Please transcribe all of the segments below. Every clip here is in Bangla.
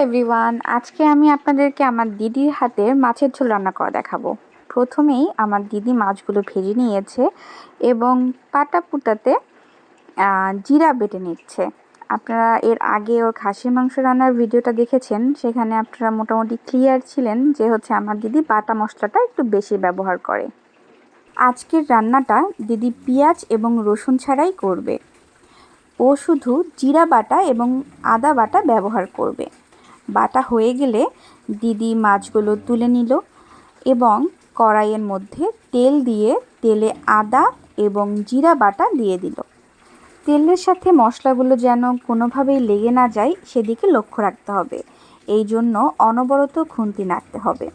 এভরিওয়ান, আজকে আমি আপনাদেরকে আমার দিদির হাতের মাছের ঝোল রান্না করা দেখাবো। প্রথমেই আমার দিদি মাছগুলো ভেজে নিয়েছে এবং পাটা পুটাতে জিরা বেটে নিচ্ছে। আপনারা এর আগে ওর খাসির মাংস রান্নার ভিডিওটা দেখেছেন, সেখানে আপনারা মোটামুটি ক্লিয়ার ছিলেন যে আমার দিদি বাটা মশলাটা একটু বেশি ব্যবহার করে। আজকের রান্নাটা দিদি পেঁয়াজ এবং রসুন ছাড়াই করবে। ও শুধু জিরা বাটা এবং আদা বাটা ব্যবহার করবে। বাটা হয়ে গেলে দিদি মাছগুলো তুলে নিল এবং কড়াইয়ের মধ্যে তেল দিয়ে তেলে আদা এবং জিরা বাটা দিয়ে দিল। তেলের সাথে মশলাগুলো যেন কোনোভাবেই লেগে না যায় সেদিকে লক্ষ্য রাখতে হবে। এই জন্য অনবরত খুন্তি নাড়তে হবে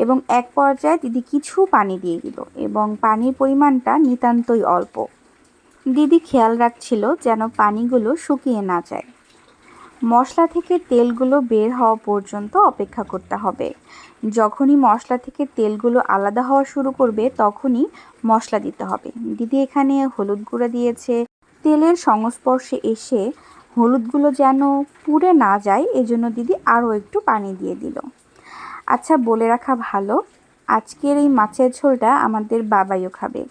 এবং এক পর্যায়ে দিদি কিছু পানি দিয়ে দিল এবং পানির পরিমাণটা নিতান্তই অল্প। দিদি খেয়াল রাখছিল যেন পানিগুলো শুকিয়ে না যায়। মশলা থেকে তেলগুলো বের হওয়া পর্যন্ত অপেক্ষা করতে হবে। যখনই মশলা থেকে তেলগুলো আলাদা হওয়া শুরু করবে তখনই মশলা দিতে হবে। দিদি এখানে হলুদ গুঁড়া দিয়েছে। তেলের সংস্পর্শে এসে হলুদগুলো যেন পুড়ে না যায় এজন্য দিদি আরও একটু পানি দিয়ে দিল। আচ্ছা, বলে রাখা ভালো, আজকের এই মাছের ঝোলটা আমাদের বাবাইও খাবে।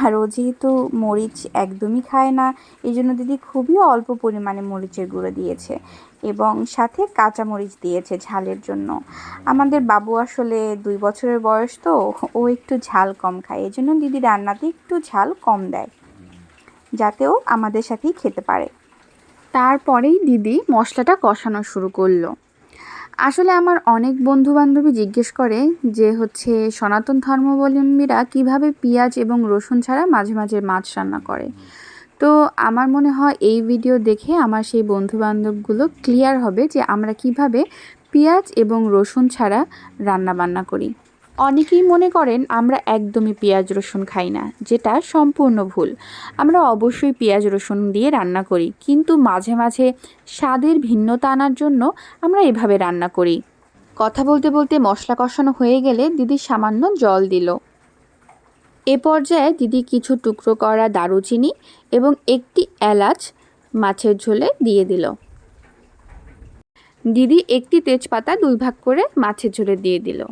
আর ও যেহেতু মরিচ একদমই খায় না, এই জন্য দিদি খুবই অল্প পরিমাণে মরিচের গুঁড়ো দিয়েছে এবং সাথে কাঁচা মরিচ দিয়েছে ঝালের জন্য। আমাদের বাবু আসলে 2 বছরের বয়স, তো ও একটু ঝাল কম খায়, এই জন্য দিদি রান্নাতে একটু ঝাল কম দেয় যাতে ও আমাদের সাথেই খেতে পারে। তারপরেই দিদি মশলাটা কষানো শুরু করলো। আসলে আমার অনেক বন্ধুবান্ধবী জিজ্ঞেস করে যে সনাতন ধর্মাবলম্বীরা কিভাবে পেঁয়াজ এবং রসুন ছাড়া মাঝে মাঝে মাছ রান্না করে। তো আমার মনে হয় এই ভিডিও দেখে আমার সেই বন্ধুবান্ধবগুলো ক্লিয়ার হবে যে আমরা কিভাবে পেঁয়াজ এবং রসুন ছাড়া রান্না বান্না করি। অনেকেই মনে করেন আমরা একদমই পেঁয়াজ রসুন খাই না, যেটা সম্পূর্ণ ভুল। আমরা অবশ্যই পেঁয়াজ রসুন দিয়ে রান্না করি, কিন্তু মাঝে মাঝে স্বাদের ভিন্নতা আনার জন্য আমরা এভাবে রান্না করি। কথা বলতে বলতে মশলা কষানো হয়ে গেলে দিদি সামান্য জল দিল। এ পর্যায়ে দিদি কিছু টুকরো করা দারুচিনি এবং একটি এলাচ মাছের ঝোলে দিয়ে দিল। দিদি একটি তেজপাতা 2 ভাগ করে মাছের ঝোলে দিয়ে দিল।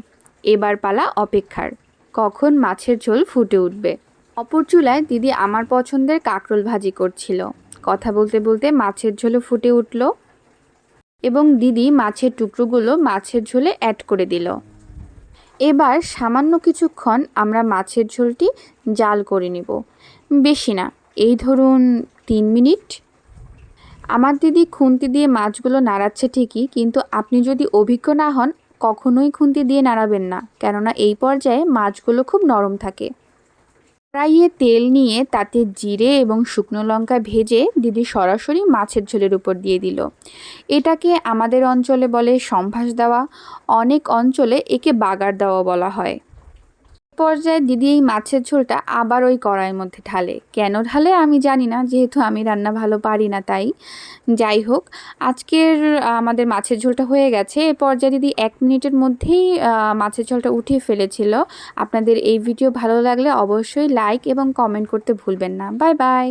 এবার পালা অপেক্ষার, কখন মাছের ঝোল ফুটে উঠবে। অপর চুলায় দিদি আমার পছন্দের কাঁকরোল ভাজি করছিল। কথা বলতে বলতে মাছের ঝোলে ফুটে উঠল এবং দিদি মাছের টুকরোগুলো মাছের ঝোলে অ্যাড করে দিল। এবার সামান্য কিছুক্ষণ আমরা মাছের ঝোলটি জাল করে নিব, বেশি না, এই ধরুন 3 মিনিট। আমার দিদি খুন্তি দিয়ে মাছগুলো নাড়াচ্ছে ঠিকই, কিন্তু আপনি যদি অভিজ্ঞ না হন কখনোই খুন্তি দিয়ে নাড়াবেন না, কেননা এই পর্যায়ে মাছগুলো খুব নরম থাকে। কড়াইয়ে তেল নিয়ে তাতে জিরে এবং শুকনো লঙ্কা ভেজে দিদি সরাসরি মাছের ঝোলের উপর দিয়ে দিল। এটাকে আমাদের অঞ্চলে বলে সম্ভাস দেওয়া, অনেক অঞ্চলে একে বাগার দেওয়া বলা হয়। পর্যায়ে দিদি এই মাছের ঝোলটা আবার ওই কড়াইয়ের মধ্যে ঢালে। কেন ঢালে আমি জানি না, যেহেতু আমি রান্না ভালো পারি না তাই। যাই হোক, আজকের আমাদের মাছের ঝোলটা হয়ে গেছে। এ পর্যায়ে দিদি 1 মিনিটের মধ্যেই মাছের ঝোলটা উঠিয়ে ফেলেছিল। আপনাদের এই ভিডিও ভালো লাগলে অবশ্যই লাইক এবং কমেন্ট করতে ভুলবেন না। Bye bye.